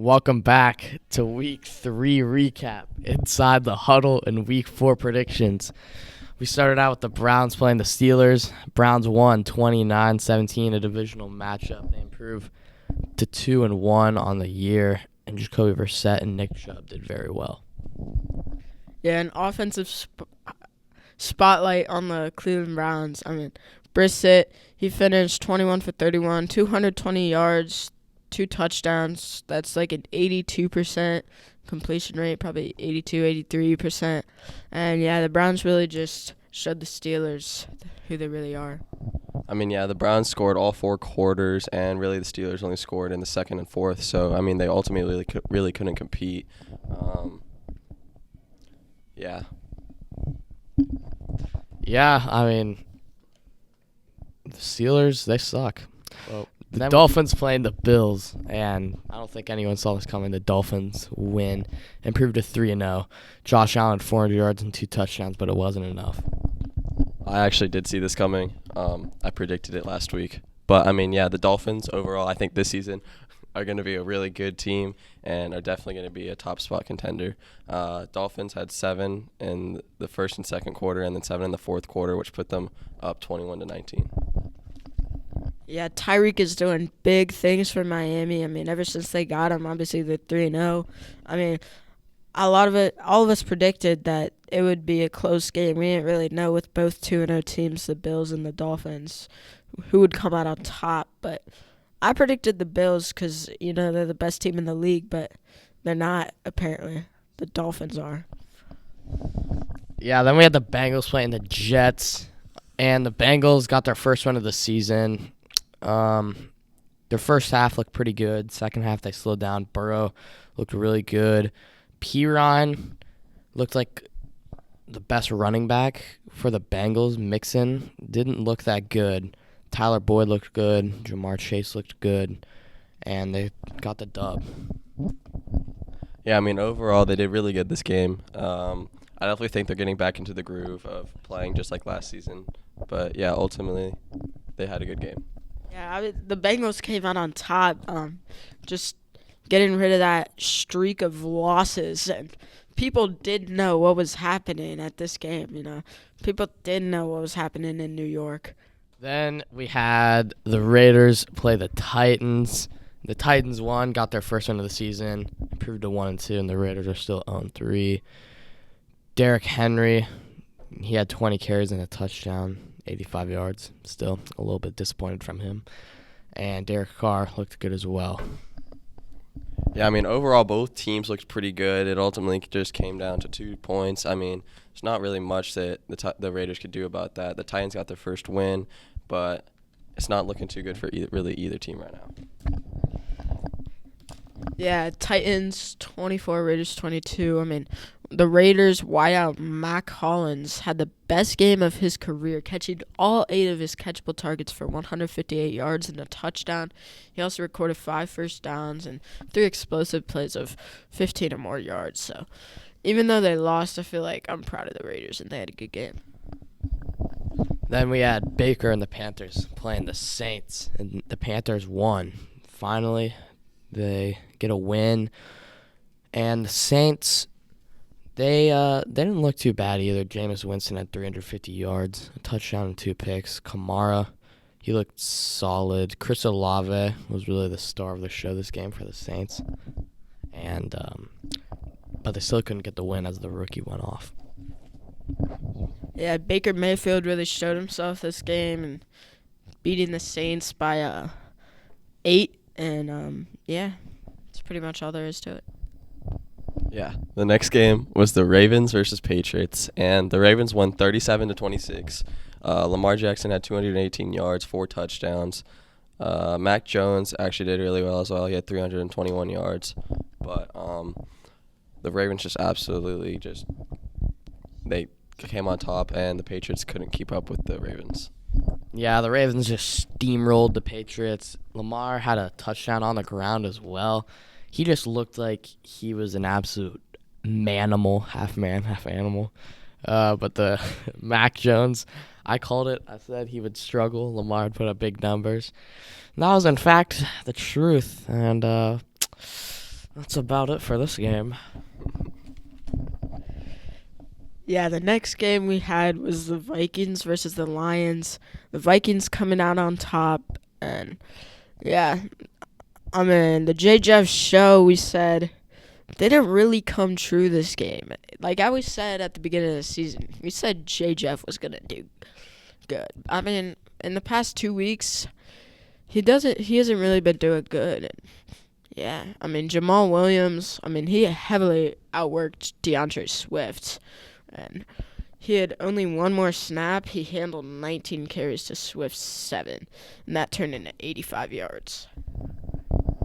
Welcome back to Week 3 recap inside the Huddle and Week 4 predictions. We started out with the Browns playing the Steelers. Browns won 29-17, a divisional matchup. They improved to 2-1 on the year, and Jacoby Brissett and Nick Chubb did very well. Yeah, an offensive spotlight on the Cleveland Browns. Brissett, he finished 21 for 31, 220 yards, 2 touchdowns. That's like an 82% completion rate, probably 82, 83%. And yeah, the Browns really just showed the Steelers who they really are. The Browns scored all 4 quarters, and really the Steelers only scored in the second and fourth. So, they ultimately really couldn't compete. The Steelers, they suck. Well, the Dolphins playing the Bills, and I don't think anyone saw this coming. The Dolphins win, improved to 3-0. Josh Allen, 400 yards and 2 touchdowns, but it wasn't enough. I actually did see this coming. I predicted it last week. But, the Dolphins overall, I think this season are going to be a really good team and are definitely going to be a top spot contender. Dolphins had 7 in the first and second quarter and then 7 in the fourth quarter, which put them up 21-19. Yeah, Tyreek is doing big things for Miami. Ever since they got him, obviously they're 3-0. All of us predicted that it would be a close game. We didn't really know with both 2-0 teams, the Bills and the Dolphins, who would come out on top. But I predicted the Bills because, they're the best team in the league, but they're not, apparently. The Dolphins are. Yeah, then we had the Bengals playing the Jets, and the Bengals got their first win of the season. Their first half looked pretty good. Second half, they slowed down. Burrow looked really good. Pirine looked like the best running back for the Bengals. Mixon didn't look that good. Tyler Boyd looked good. Jamar Chase looked good. And they got the dub. Yeah, overall, they did really good this game. I definitely think they're getting back into the groove of playing just like last season. But, yeah, ultimately, they had a good game. Yeah, the Bengals came out on top, just getting rid of that streak of losses. And people did know what was happening at this game, People did know what was happening in New York. Then we had the Raiders play the Titans. The Titans won, got their first win of the season, improved to 1-2, and the Raiders are still 0-3. Derrick Henry, he had 20 carries and a touchdown, 85 yards. Still a little bit disappointed from him. And Derek Carr looked good as well. Yeah, overall, both teams looked pretty good. It ultimately just came down to 2 points. There's not really much that the Raiders could do about that. The Titans got their first win, but it's not looking too good for either team right now. Yeah, Titans 24, Raiders 22. The Raiders wideout Mac Hollins had the best game of his career, catching all 8 of his catchable targets for 158 yards and a touchdown. He also recorded 5 first downs and 3 explosive plays of 15 or more yards. So even though they lost, I feel like I'm proud of the Raiders and they had a good game. Then we had Baker and the Panthers playing the Saints, and the Panthers won. Finally, they get a win, and the Saints, they didn't look too bad either. Jameis Winston had 350 yards, a touchdown and 2 picks. Kamara, he looked solid. Chris Olave was really the star of the show this game for the Saints, and but they still couldn't get the win as the rookie went off. Yeah, Baker Mayfield really showed himself this game and beating the Saints by 8. And, that's pretty much all there is to it. Yeah, the next game was the Ravens versus Patriots, and the Ravens won 37-26. Lamar Jackson had 218 yards, 4 touchdowns. Mac Jones actually did really well as well. He had 321 yards. But the Ravens they came on top, and the Patriots couldn't keep up with the Ravens. Yeah, the Ravens just steamrolled the Patriots. Lamar had a touchdown on the ground as well. He just looked like he was an absolute manimal, half man, half animal. But the Mac Jones, I called it. I said he would struggle. Lamar would put up big numbers. And that was, in fact, the truth. And That's about it for this game. Yeah, the next game we had was the Vikings versus the Lions. The Vikings coming out on top, and yeah, I mean the J. Jeff show we said didn't really come true this game. Like I always said at the beginning of the season, we said J. Jeff was gonna do good. I mean, in the past 2 weeks, he hasn't really been doing good. And yeah, I mean Jamal Williams. I mean he heavily outworked DeAndre Swift. And he had only one more snap. He handled 19 carries to Swift's 7, and that turned into 85 yards.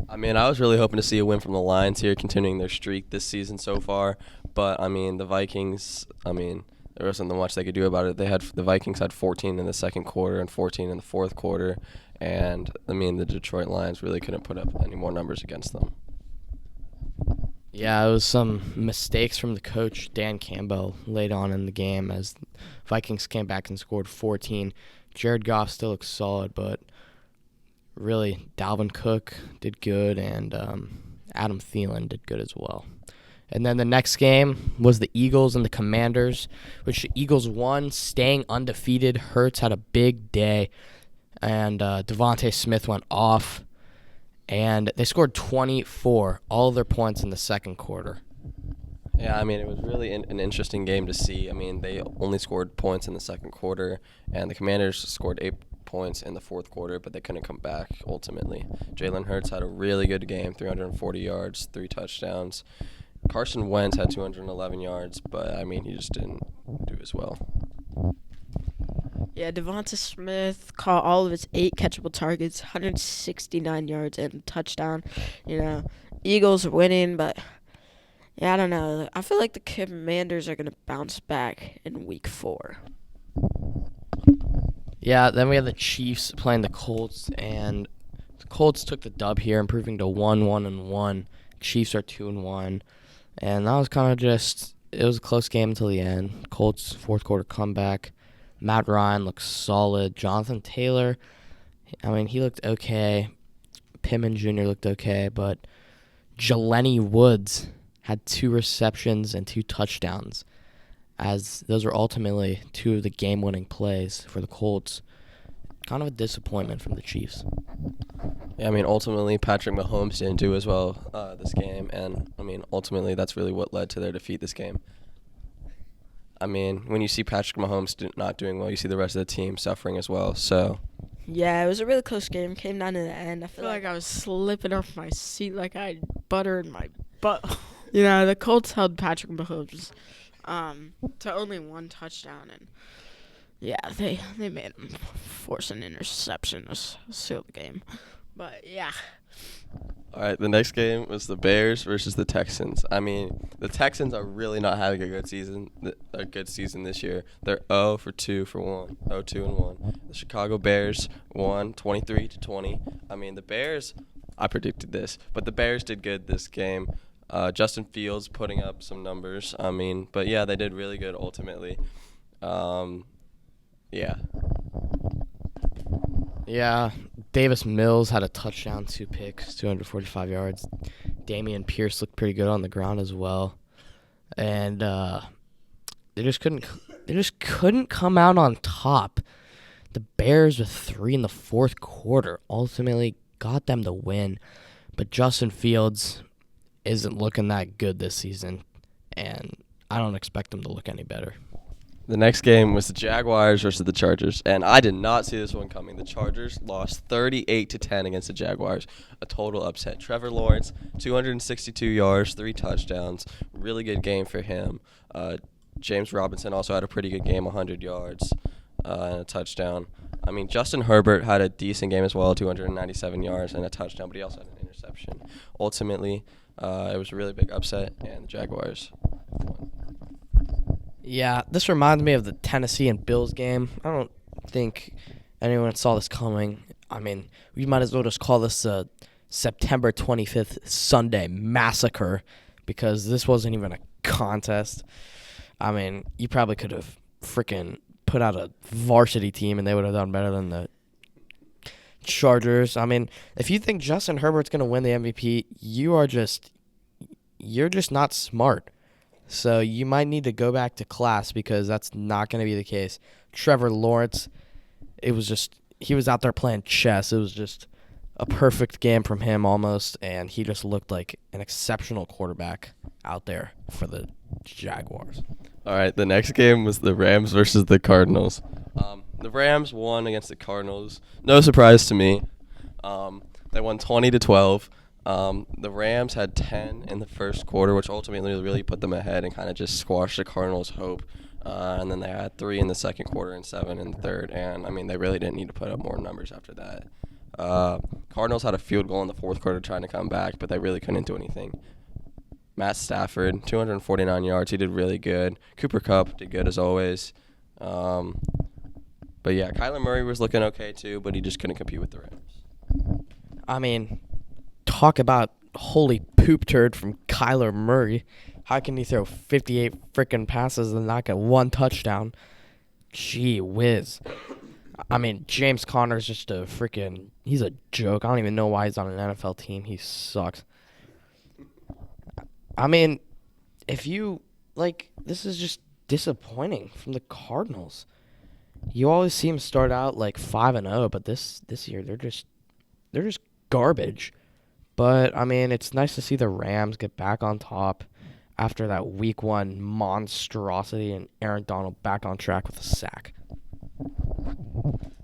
I mean, I was really hoping to see a win from the Lions here, continuing their streak this season so far. But I mean, the Vikings. I mean, there wasn't much they could do about it. The Vikings had 14 in the second quarter and 14 in the fourth quarter, and I mean, the Detroit Lions really couldn't put up any more numbers against them. Yeah, it was some mistakes from the coach, Dan Campbell, late on in the game as Vikings came back and scored 14. Jared Goff still looks solid, but really Dalvin Cook did good, and Adam Thielen did good as well. And then the next game was the Eagles and the Commanders, which the Eagles won, staying undefeated. Hurts had a big day, and Devontae Smith went off. And they scored 24, all of their points in the second quarter. Yeah, I mean, it was really an interesting game to see. I mean, they only scored points in the second quarter, and the Commanders scored 8 points in the fourth quarter, but they couldn't come back ultimately. Jalen Hurts had a really good game, 340 yards, 3 touchdowns. Carson Wentz had 211 yards, but, I mean, he just didn't do as well. Yeah, Devonta Smith caught all of his 8 catchable targets, 169 yards and a touchdown. You know, Eagles are winning, but yeah, I don't know. I feel like the Commanders are going to bounce back in week 4. Yeah, then we had the Chiefs playing the Colts, and the Colts took the dub here, improving to 1-1-1. Chiefs are 2-1, and that was kind of it was a close game until the end. Colts fourth quarter comeback. Matt Ryan looks solid. Jonathan Taylor, I mean, he looked okay. Pittman Jr. looked okay, but Jelani Woods had 2 receptions and 2 touchdowns, as those were ultimately 2 of the game-winning plays for the Colts. Kind of a disappointment from the Chiefs. Yeah, I mean, ultimately, Patrick Mahomes didn't do as well this game, and, I mean, ultimately, that's really what led to their defeat this game. I mean, when you see Patrick Mahomes not doing well, you see the rest of the team suffering as well. So, yeah, it was a really close game. Came down to the end. I feel like I was slipping off my seat like I had butter in my butt. You know, the Colts held Patrick Mahomes to only 1 touchdown, and yeah, they made him force an interception to seal the game. But yeah. all right, the next game was the Bears versus the Texans. I mean, the Texans are really not having a good season this year. They're 0-2-1. The Chicago Bears won 23-20. I mean, the Bears, I predicted this, but the Bears did good this game. Justin Fields putting up some numbers. I mean, but yeah, they did really good ultimately. Yeah. Yeah, Davis Mills had a touchdown, 2 picks, 245 yards. Dameon Pierce looked pretty good on the ground as well, and they just couldn't come out on top. The Bears with 3 in the fourth quarter ultimately got them the win, but Justin Fields isn't looking that good this season, and I don't expect him to look any better. The next game was the Jaguars versus the Chargers, and I did not see this one coming. The Chargers lost 38-10 against the Jaguars, a total upset. Trevor Lawrence, 262 yards, 3 touchdowns, really good game for him. James Robinson also had a pretty good game, 100 yards and a touchdown. I mean, Justin Herbert had a decent game as well, 297 yards and a touchdown, but he also had an interception. Ultimately, it was a really big upset, and the Jaguars won. Yeah, this reminds me of the Tennessee and Bills game. I don't think anyone saw this coming. I mean, we might as well just call this a September 25th Sunday massacre, because this wasn't even a contest. I mean, you probably could have freaking put out a varsity team and they would have done better than the Chargers. I mean, if you think Justin Herbert's going to win the MVP, you are just you're just not smart. So you might need to go back to class because that's not going to be the case. Trevor Lawrence, he was out there playing chess. It was just a perfect game from him almost, and he just looked like an exceptional quarterback out there for the Jaguars. All right, the next game was the Rams versus the Cardinals. The Rams won against the Cardinals. No surprise to me. They won 20-12. The Rams had 10 in the first quarter, which ultimately really put them ahead and kind of just squashed the Cardinals' hope. And then they had 3 in the second quarter and 7 in the third. And, I mean, they really didn't need to put up more numbers after that. Cardinals had a field goal in the fourth quarter trying to come back, but they really couldn't do anything. Matt Stafford, 249 yards. He did really good. Cooper Kupp did good as always. But, yeah, Kyler Murray was looking okay, too, but he just couldn't compete with the Rams. I mean, talk about holy poop turd from Kyler Murray. How can he throw 58 freaking passes and not get 1 touchdown? Gee whiz. I mean, James Conner's just a freaking... He's a joke. I don't even know why he's on an NFL team. He sucks. I mean, if you... this is just disappointing from the Cardinals. You always see them start out 5-0, but this year they're just garbage. But, I mean, it's nice to see the Rams get back on top after that Week 1 monstrosity and Aaron Donald back on track with a sack.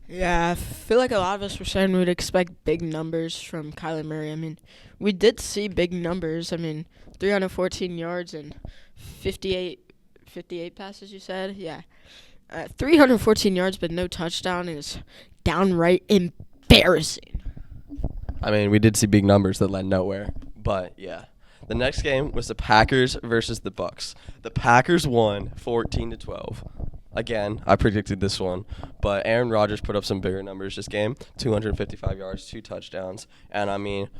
Yeah, I feel like a lot of us were saying we'd expect big numbers from Kyler Murray. I mean, we did see big numbers. I mean, 314 yards and 58 passes, you said? Yeah. 314 yards but no touchdown is downright embarrassing. I mean, we did see big numbers that led nowhere, but yeah. The next game was the Packers versus the Bucks. The Packers won 14-12. Again, I predicted this one, but Aaron Rodgers put up some bigger numbers this game, 255 yards, 2 touchdowns, and I mean,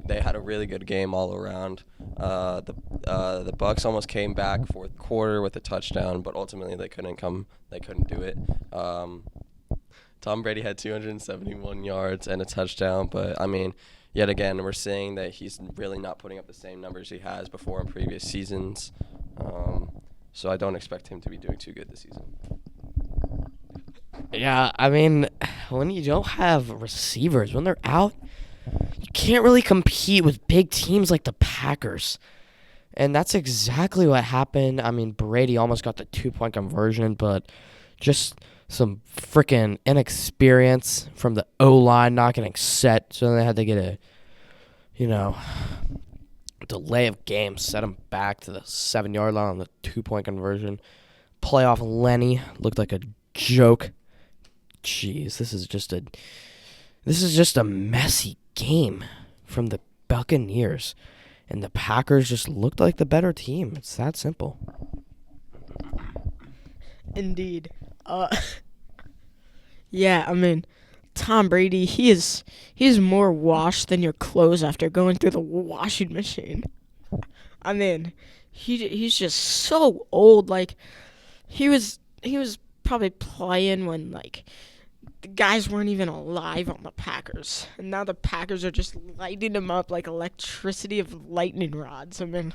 they had a really good game all around. The Bucks almost came back fourth quarter with a touchdown, but ultimately they couldn't do it. Tom Brady had 271 yards and a touchdown, but I mean, yet again, we're saying that he's really not putting up the same numbers he has before in previous seasons. So I don't expect him to be doing too good this season. Yeah, I mean, when you don't have receivers, when they're out, you can't really compete with big teams like the Packers. And that's exactly what happened. I mean, Brady almost got the 2-point conversion, but just some freaking inexperience from the O-line not getting set. So they had to get a, delay of game, set them back to the 7-yard line on the 2-point conversion. Playoff Lenny looked like a joke. Jeez, this is just a messy game from the Buccaneers. And the Packers just looked like the better team. It's that simple. Indeed. Yeah, I mean, Tom Brady, he's more washed than your clothes after going through the washing machine. I mean, he's just so old. Like, he was probably playing when the guys weren't even alive on the Packers, and now the Packers are just lighting him up like electricity of lightning rods. I mean,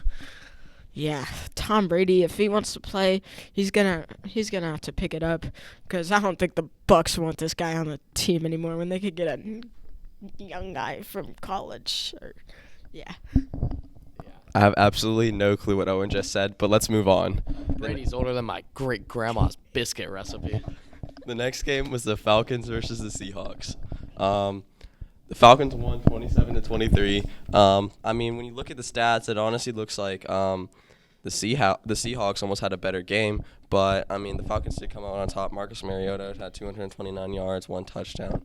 yeah, Tom Brady, if he wants to play, he's gonna have to pick it up, because I don't think the Bucs want this guy on the team anymore when they could get a young guy from college. Yeah. I have absolutely no clue what Owen just said, but let's move on. Brady's older than my great-grandma's biscuit recipe. The next game was the Falcons versus the Seahawks. The Falcons won 27-23. I mean, when you look at the stats, it honestly looks like the Seahawks almost had a better game. But, I mean, the Falcons did come out on top. Marcus Mariota had 229 yards, 1 touchdown.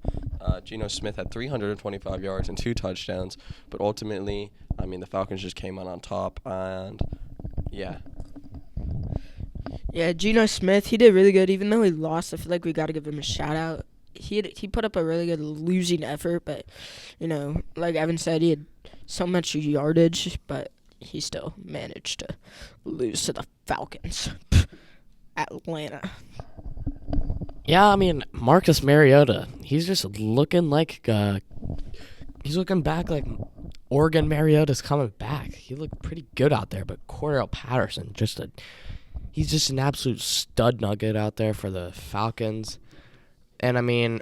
Geno Smith had 325 yards and 2 touchdowns. But ultimately, I mean, the Falcons just came out on top. And, yeah. Yeah, Geno Smith, he did really good. Even though he lost, I feel like we got to give him a shout-out. He put up a really good losing effort, but, like Evan said, he had so much yardage, but he still managed to lose to the Falcons. Atlanta. Yeah, I mean, Marcus Mariota, he's just looking like he's looking back like Oregon Mariota's coming back. He looked pretty good out there, but Cordell Patterson, he's just an absolute stud nugget out there for the Falcons. And, I mean,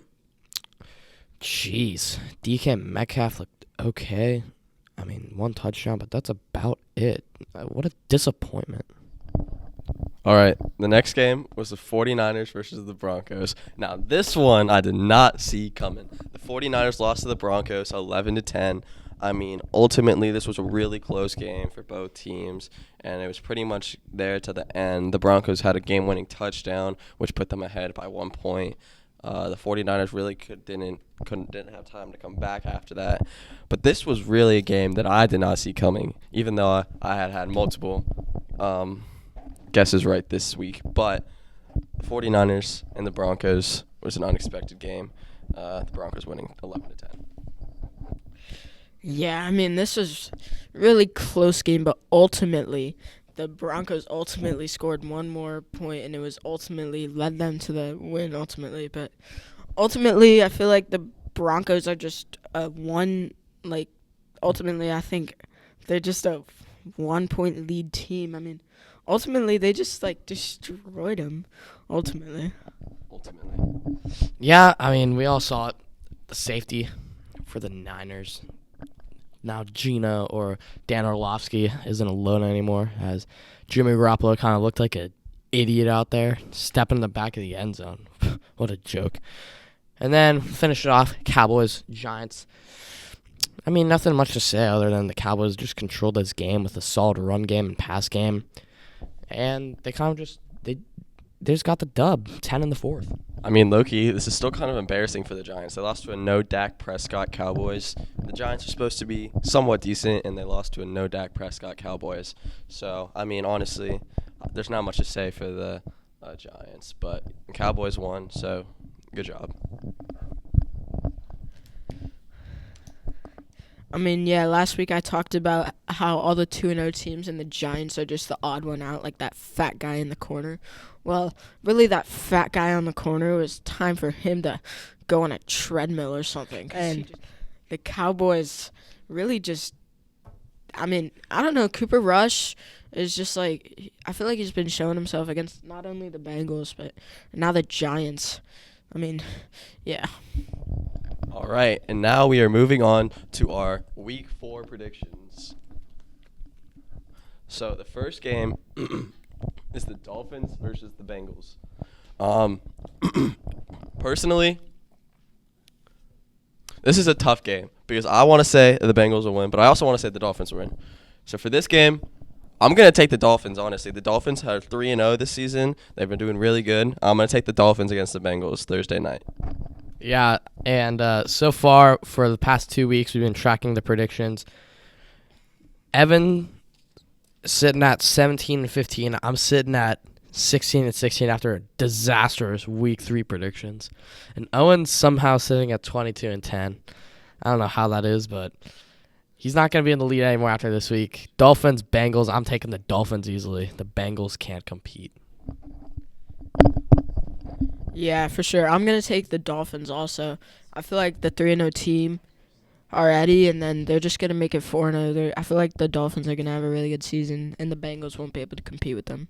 jeez, DK Metcalf looked okay. I mean, 1 touchdown, but that's about it. What a disappointment. All right, the next game was the 49ers versus the Broncos. Now, this one I did not see coming. The 49ers lost to the Broncos 11-10. I mean, ultimately, this was a really close game for both teams, and it was pretty much there to the end. The Broncos had a game-winning touchdown, which put them ahead by 1 point. The 49ers really didn't have time to come back after that. But this was really a game that I did not see coming, even though I had multiple guesses right this week. But the 49ers and the Broncos was an unexpected game. The Broncos winning 11-10. Yeah, I mean, this was really close game, but ultimately, the Broncos ultimately scored 1 more point, and it was ultimately led them to the win ultimately. But ultimately, I feel like the Broncos are just ultimately, I think they're just a 1-point lead team. I mean, ultimately, they just, destroyed them, ultimately. Yeah, I mean, we all saw it. The safety for the Niners. Now Gina or Dan Orlovsky isn't alone anymore, as Jimmy Garoppolo kind of looked like an idiot out there, stepping in the back of the end zone. What a joke. And then finish it off, Cowboys, Giants. I mean, nothing much to say other than the Cowboys just controlled this game with a solid run game and pass game. And they kind of they just got the dub, 10 in the fourth. I mean, low-key, this is still kind of embarrassing for the Giants. They lost to a no Dak Prescott Cowboys. The Giants are supposed to be somewhat decent, and they lost to a no Dak Prescott Cowboys. So, I mean, honestly, there's not much to say for the Giants. But the Cowboys won, so good job. I mean, yeah, last week I talked about how all the 2-0 teams and the Giants are just the odd one out, like that fat guy in the corner. Well, really, that fat guy on the corner, was time for him to go on a treadmill or something. And the Cowboys really just, I mean, I don't know, Cooper Rush is just I feel like he's been showing himself against not only the Bengals, but now the Giants. I mean, yeah. All right, and now we are moving on to our Week 4 predictions. So the first game is the Dolphins versus the Bengals. Personally, this is a tough game because I want to say the Bengals will win, but I also want to say the Dolphins will win. So for this game, I'm going to take the Dolphins, honestly. The Dolphins are 3-0 this season. They've been doing really good. I'm going to take the Dolphins against the Bengals Thursday night. Yeah, and so far for the past 2 weeks, we've been tracking the predictions. Evan sitting at 17-15. I'm sitting at 16-16 after a disastrous Week 3 predictions. And Owen's somehow sitting at 22-10. I don't know how that is, but he's not going to be in the lead anymore after this week. Dolphins, Bengals, I'm taking the Dolphins easily. The Bengals can't compete. Yeah, for sure. I'm going to take the Dolphins also. I feel like the 3-0 team already, and then they're just going to make it 4-0. I feel like the Dolphins are going to have a really good season, and the Bengals won't be able to compete with them.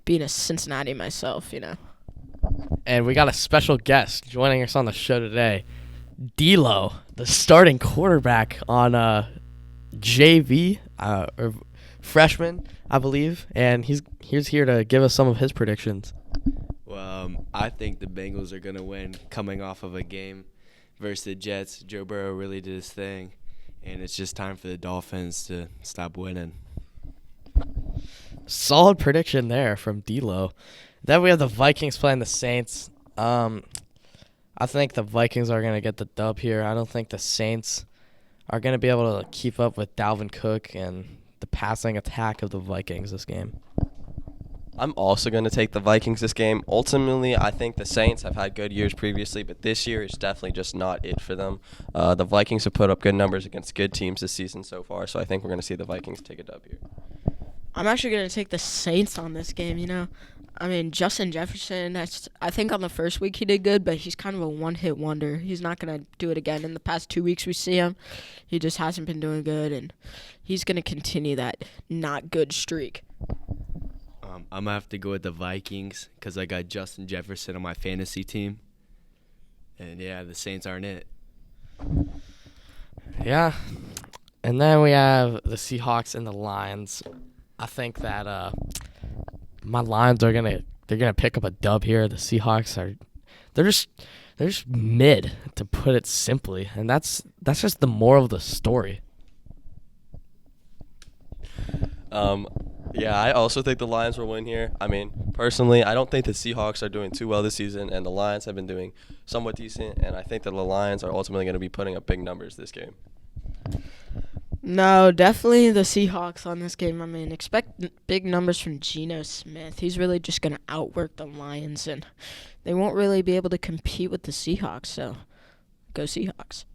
Being a Cincinnati myself, And we got a special guest joining us on the show today. D'Lo, the starting quarterback on JV, or freshman, I believe. And he's here to give us some of his predictions. Well, I think the Bengals are going to win coming off of a game versus the Jets. Joe Burrow really did his thing, and it's just time for the Dolphins to stop winning. Solid prediction there from D'Lo. Then we have the Vikings playing the Saints. I think the Vikings are going to get the dub here. I don't think the Saints are going to be able to keep up with Dalvin Cook and the passing attack of the Vikings this game. I'm also going to take the Vikings this game. Ultimately, I think the Saints have had good years previously, but this year is definitely just not it for them. The Vikings have put up good numbers against good teams this season so far, so I think we're going to see the Vikings take a dub here. I'm actually going to take the Saints on this game, I mean, Justin Jefferson, I think on the first week he did good, but he's kind of a one-hit wonder. He's not going to do it again. In the past 2 weeks we see him, he just hasn't been doing good, and he's going to continue that not good streak. I'm going to have to go with the Vikings because I got Justin Jefferson on my fantasy team. And, yeah, the Saints aren't it. Yeah. And then we have the Seahawks and the Lions. I think that my Lions are gonna pick up a dub here. The Seahawks they're just mid, to put it simply, and that's just the moral of the story. Yeah, I also think the Lions will win here. I mean, personally, I don't think the Seahawks are doing too well this season, and the Lions have been doing somewhat decent, and I think that the Lions are ultimately going to be putting up big numbers this game. No, definitely the Seahawks on this game. I mean, expect big numbers from Geno Smith. He's really just going to outwork the Lions, and they won't really be able to compete with the Seahawks, so go Seahawks.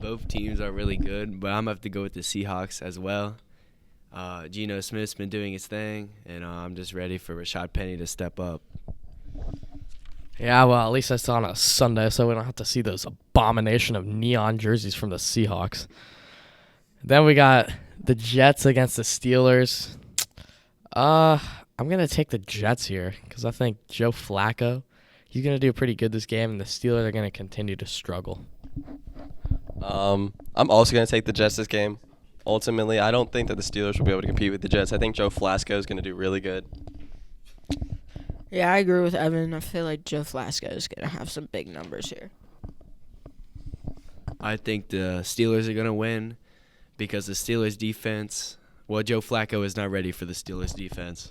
Both teams are really good, but I'm going to have to go with the Seahawks as well. Geno Smith's been doing his thing, and I'm just ready for Rashad Penny to step up. Yeah, well, at least that's on a Sunday, so we don't have to see those abomination of neon jerseys from the Seahawks. Then we got the Jets against the Steelers. I'm going to take the Jets here because I think Joe Flacco, he's going to do pretty good this game, and the Steelers are going to continue to struggle. I'm also going to take the Jets this game. Ultimately, I don't think that the Steelers will be able to compete with the Jets. I think Joe Flacco is going to do really good. Yeah, I agree with Evan. I feel like Joe Flacco is going to have some big numbers here. I think the Steelers are going to win because the Steelers defense, well, Joe Flacco is not ready for the Steelers defense.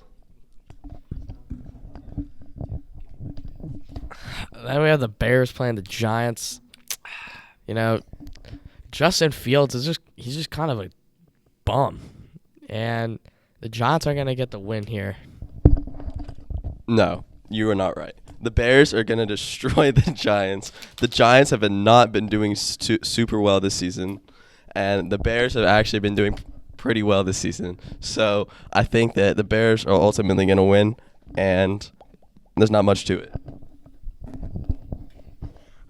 Then we have the Bears playing the Giants. You know, Justin Fields he's just kind of a bum. And the Giants are going to get the win here. No, you are not right. The Bears are going to destroy the Giants. The Giants have not been doing super well this season, and the Bears have actually been doing pretty well this season. So I think that the Bears are ultimately going to win, and there's not much to it.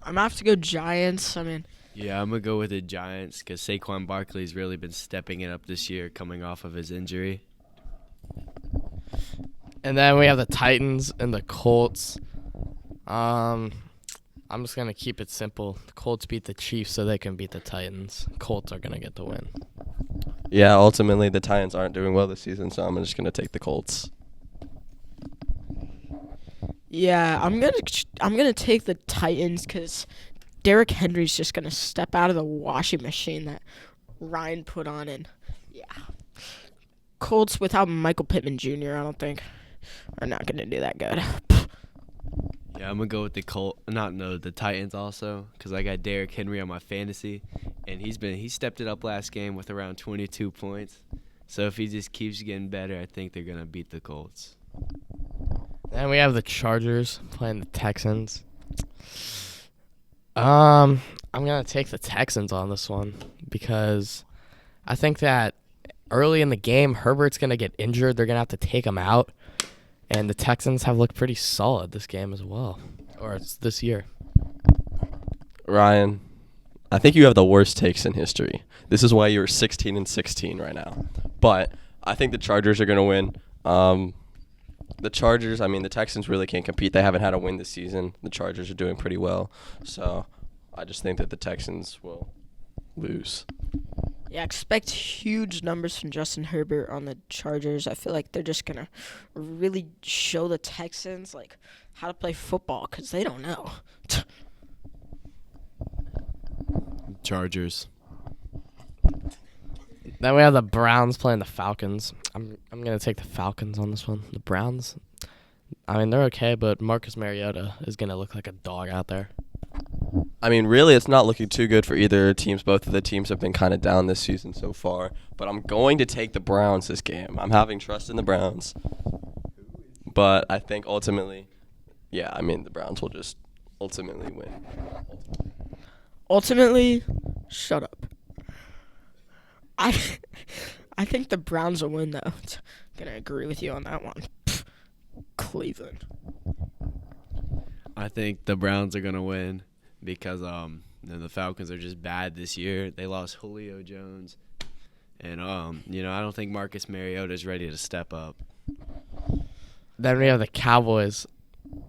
I'm going to have to go Giants. I mean, Yeah, I'm going to go with the Giants because Saquon Barkley's really been stepping it up this year coming off of his injury. And then we have the Titans and the Colts. I'm just going to keep it simple. The Colts beat the Chiefs so they can beat the Titans. Colts are going to get the win. Yeah, ultimately the Titans aren't doing well this season, so I'm just going to take the Colts. yeah, I'm gonna take the Titans because Derrick Henry's just going to step out of the washing machine that Ryan put on. And, yeah, Colts without Michael Pittman Jr., I don't think, are not going to do that good. Yeah, I'm going to go with the Titans also because I got Derrick Henry on my fantasy, and he stepped it up last game with around 22 points. So if he just keeps getting better, I think they're going to beat the Colts. Then we have the Chargers playing the Texans. I'm going to take the Texans on this one because I think that early in the game, Herbert's going to get injured. They're going to have to take him out. And the Texans have looked pretty solid this game as well, or it's this year. Ryan, I think you have the worst takes in history. This is why you're 16-16 right now. But I think the Chargers are going to win. The Texans really can't compete. They haven't had a win this season. The Chargers are doing pretty well. So I just think that the Texans will lose. Yeah, expect huge numbers from Justin Herbert on the Chargers. I feel like they're just going to really show the Texans like how to play football because they don't know. Chargers. Then we have the Browns playing the Falcons. I'm going to take the Falcons on this one. The Browns, I mean, they're okay, but Marcus Mariota is going to look like a dog out there. I mean, really, it's not looking too good for either teams. Both of the teams have been kind of down this season so far. But I'm going to take the Browns this game. I'm having trust in the Browns. But I think ultimately, the Browns will just ultimately win. Ultimately, shut up. I think the Browns will win, though. Gonna agree with you on that one. Cleveland. I think the Browns are gonna win because the Falcons are just bad this year. They lost Julio Jones, and I don't think Marcus Mariota is ready to step up. Then we have the Cowboys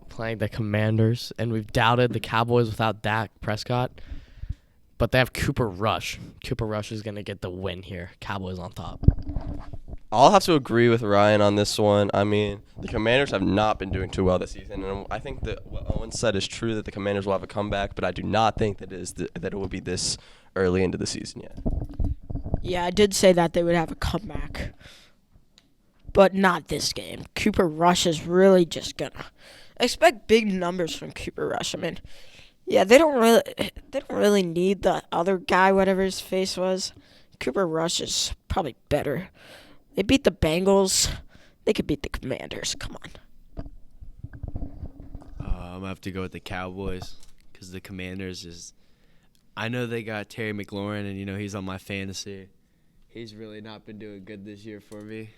playing the Commanders, and we've doubted the Cowboys without Dak Prescott, but they have Cooper Rush. Cooper Rush is going to get the win here. Cowboys on top. I'll have to agree with Ryan on this one. I mean, the Commanders have not been doing too well this season, and I think that what Owen said is true that the Commanders will have a comeback, but I do not think that it will be this early into the season yet. Yeah, I did say that they would have a comeback, but not this game. Cooper Rush is really just gonna expect big numbers from Cooper Rush. I mean, yeah, they don't really need the other guy, whatever his face was. Cooper Rush is probably better. They beat the Bengals. They could beat the Commanders. Come on. I'm going to have to go with the Cowboys because the Commanders is – I know they got Terry McLaurin, and, he's on my fantasy. He's really not been doing good this year for me.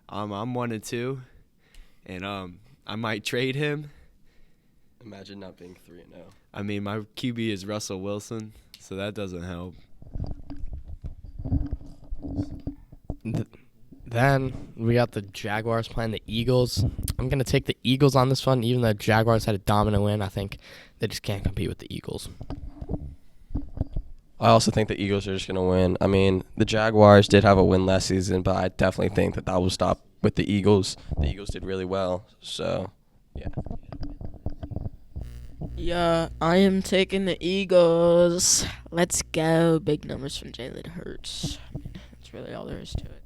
I'm 1-2, and I might trade him. Imagine not being 3-0. I mean, my QB is Russell Wilson, so that doesn't help. Then we got the Jaguars playing the Eagles. I'm going to take the Eagles on this one, even though Jaguars had a dominant win. I think they just can't compete with the Eagles. I also think the Eagles are just going to win. I mean, the Jaguars did have a win last season, but I definitely think that will stop with the Eagles. The Eagles did really well, so, yeah. Yeah, I am taking the Eagles. Let's go. Big numbers from Jalen Hurts. That's really all there is to it.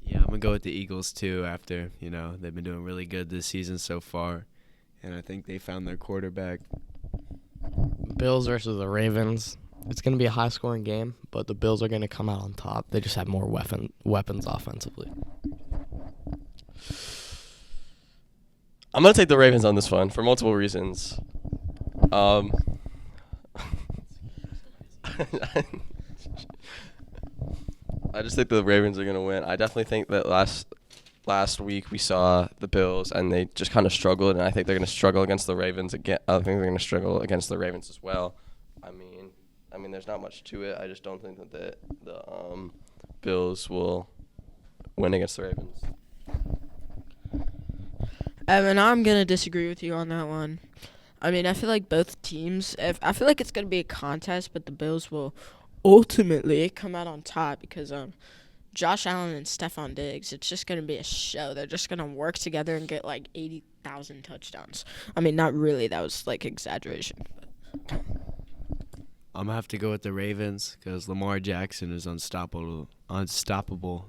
Yeah, I'm going to go with the Eagles, too, after, they've been doing really good this season so far. And I think they found their quarterback. Bills versus the Ravens. It's going to be a high-scoring game, but the Bills are going to come out on top. They just have more weapons offensively. I'm going to take the Ravens on this one for multiple reasons. I just think the Ravens are going to win. I definitely think that last week we saw the Bills, and they just kind of struggled, and I think they're going to struggle against the Ravens again. I think they're going to struggle against the Ravens as well. I mean, there's not much to it. I just don't think that the Bills will win against the Ravens. Evan, I'm going to disagree with you on that one. I mean, I feel like both teams, I feel like it's going to be a contest, but the Bills will ultimately come out on top because Josh Allen and Stephon Diggs, it's just going to be a show. They're just going to work together and get like 80,000 touchdowns. I mean, not really. That was like exaggeration. I'm going to have to go with the Ravens because Lamar Jackson is unstoppable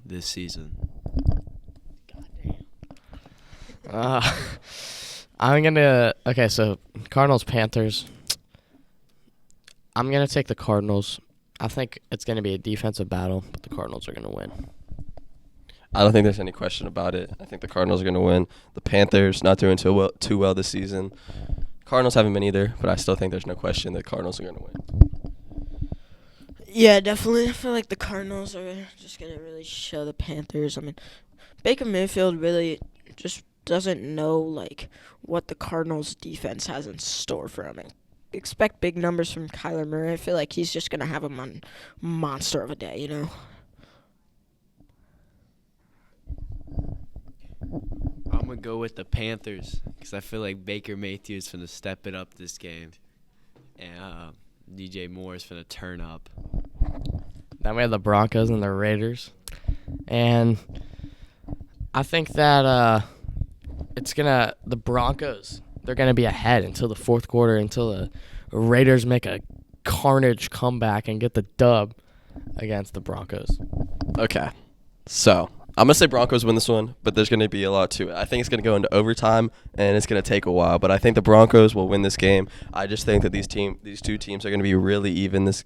this season. I'm going to – okay, so Cardinals-Panthers. I'm going to take the Cardinals. I think it's going to be a defensive battle, but the Cardinals are going to win. I don't think there's any question about it. I think the Cardinals are going to win. The Panthers not doing too well this season. Cardinals haven't been either, but I still think there's no question that Cardinals are going to win. Yeah, definitely. I feel like the Cardinals are just going to really show the Panthers. I mean, Baker Mayfield really just doesn't know, like, what the Cardinals' defense has in store for him. Expect big numbers from Kyler Murray. I feel like he's just going to have a monster of a day, I'm going to go with the Panthers because I feel like Baker Mayfield is going to step it up this game. And DJ Moore is going to turn up. Then we have the Broncos and the Raiders. And I think that the Broncos, they're going to be ahead until the fourth quarter, until the Raiders make a carnage comeback and get the dub against the Broncos. Okay, so I'm going to say Broncos win this one, but there's going to be a lot to it. I think it's going to go into overtime, and it's going to take a while, but I think the Broncos will win this game. I just think that these two teams are going to be really even this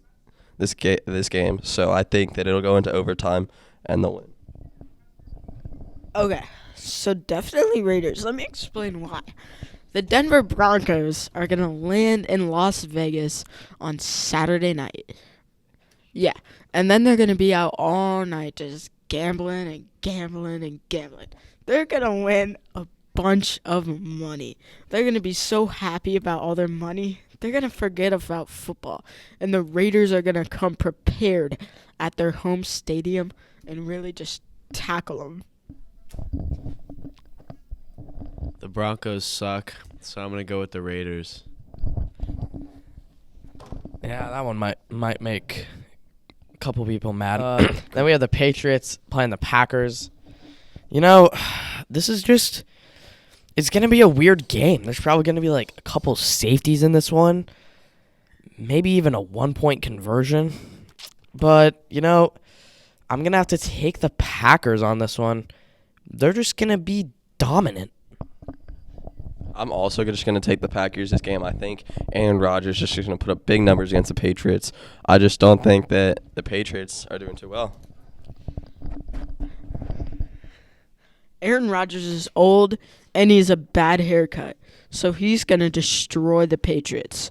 game, so I think that it'll go into overtime, and they'll win. Okay, so definitely Raiders. Let me explain why. The Denver Broncos are going to land in Las Vegas on Saturday night. Yeah, and then they're going to be out all night just gambling and gambling and gambling. They're going to win a bunch of money. They're going to be so happy about all their money. They're going to forget about football. And the Raiders are going to come prepared at their home stadium and really just tackle them. The Broncos suck, so I'm going to go with the Raiders. Yeah, that one might make a couple people mad. Then we have the Patriots playing the Packers. You know, this is just... It's going to be a weird game. There's probably going to be like a couple safeties in this one. Maybe even a 1-point conversion. But, you know, I'm going to have to take the Packers on this one. They're just going to be dominant. I'm also just going to take the Packers this game. I think Aaron Rodgers is just going to put up big numbers against the Patriots. I just don't think that the Patriots are doing too well. Aaron Rodgers is old, and he's a bad haircut. So he's going to destroy the Patriots.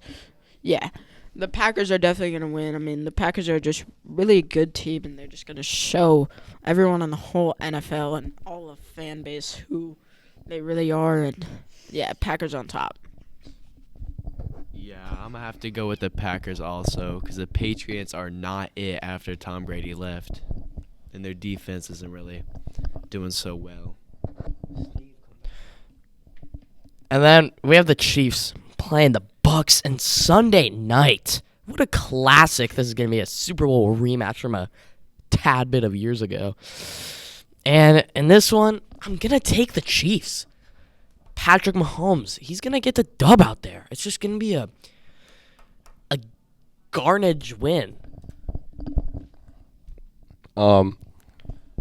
Yeah, the Packers are definitely going to win. I mean, the Packers are just really a good team, and they're just going to show everyone on the whole NFL and all of fan base who they really are. And, yeah, Packers on top. Yeah, I'm going to have to go with the Packers also because the Patriots are not it after Tom Brady left. And their defense isn't really doing so well. And then we have the Chiefs playing the Bucks and Sunday night. What a classic. This is going to be a Super Bowl rematch from a tad bit of years ago. And in this one, I'm going to take the Chiefs. Patrick Mahomes, he's going to get the dub out there. It's just going to be a garnage win.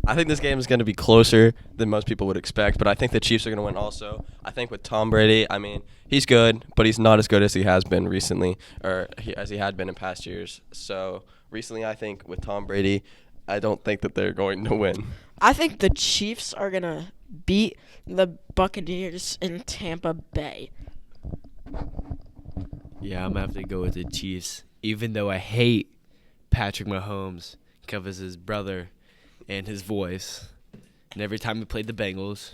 I think this game is going to be closer than most people would expect, but I think the Chiefs are going to win also. I think with Tom Brady, I mean, he's good, but he's not as good as he has been recently, or as he had been in past years. So recently, I think with Tom Brady, I don't think that they're going to win. I think the Chiefs are going to beat the Buccaneers in Tampa Bay. Yeah, I'm going to have to go with the Chiefs, even though I hate Patrick Mahomes because his brother and his voice. And every time we played the Bengals,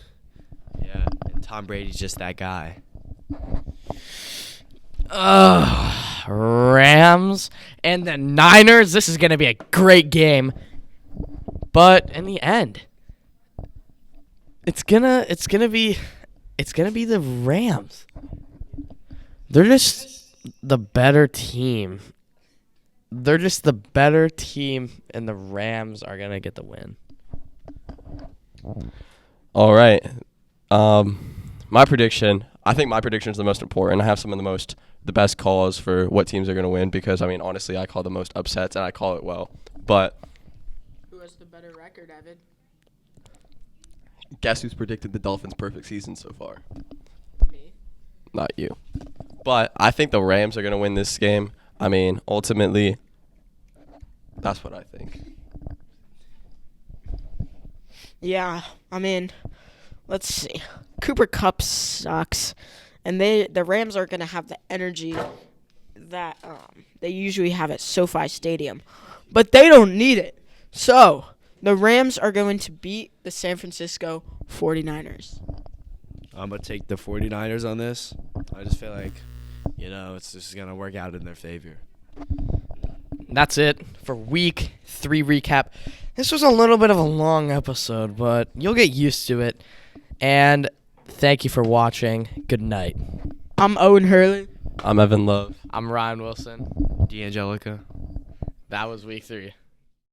yeah, and Tom Brady's just that guy. Rams and the Niners. This is going to be a great game. But in the end, it's gonna be the Rams. They're just the better team. They're just the better team, and the Rams are going to get the win. All right. My prediction, I think my prediction is the most important. I have some of the best calls for what teams are going to win because, I mean, honestly, I call the most upsets, and I call it well. But Who has the better record, Evan? guess who's predicted the Dolphins' perfect season so far? Me. Not you. But I think the Rams are going to win this game. I mean, ultimately, that's what I think. Yeah, I mean, let's see. Cooper Kupp sucks, and the Rams are going to have the energy that they usually have at SoFi Stadium, but they don't need it. So the Rams are going to beat the San Francisco 49ers. I'm going to take the 49ers on this. I just feel like, it's just going to work out in their favor. That's it for week 3 recap. This was a little bit of a long episode, but you'll get used to it. And thank you for watching. Good night. I'm Owen Hurley. I'm Evan Love. I'm Ryan Wilson. D'Angelica. That was week 3.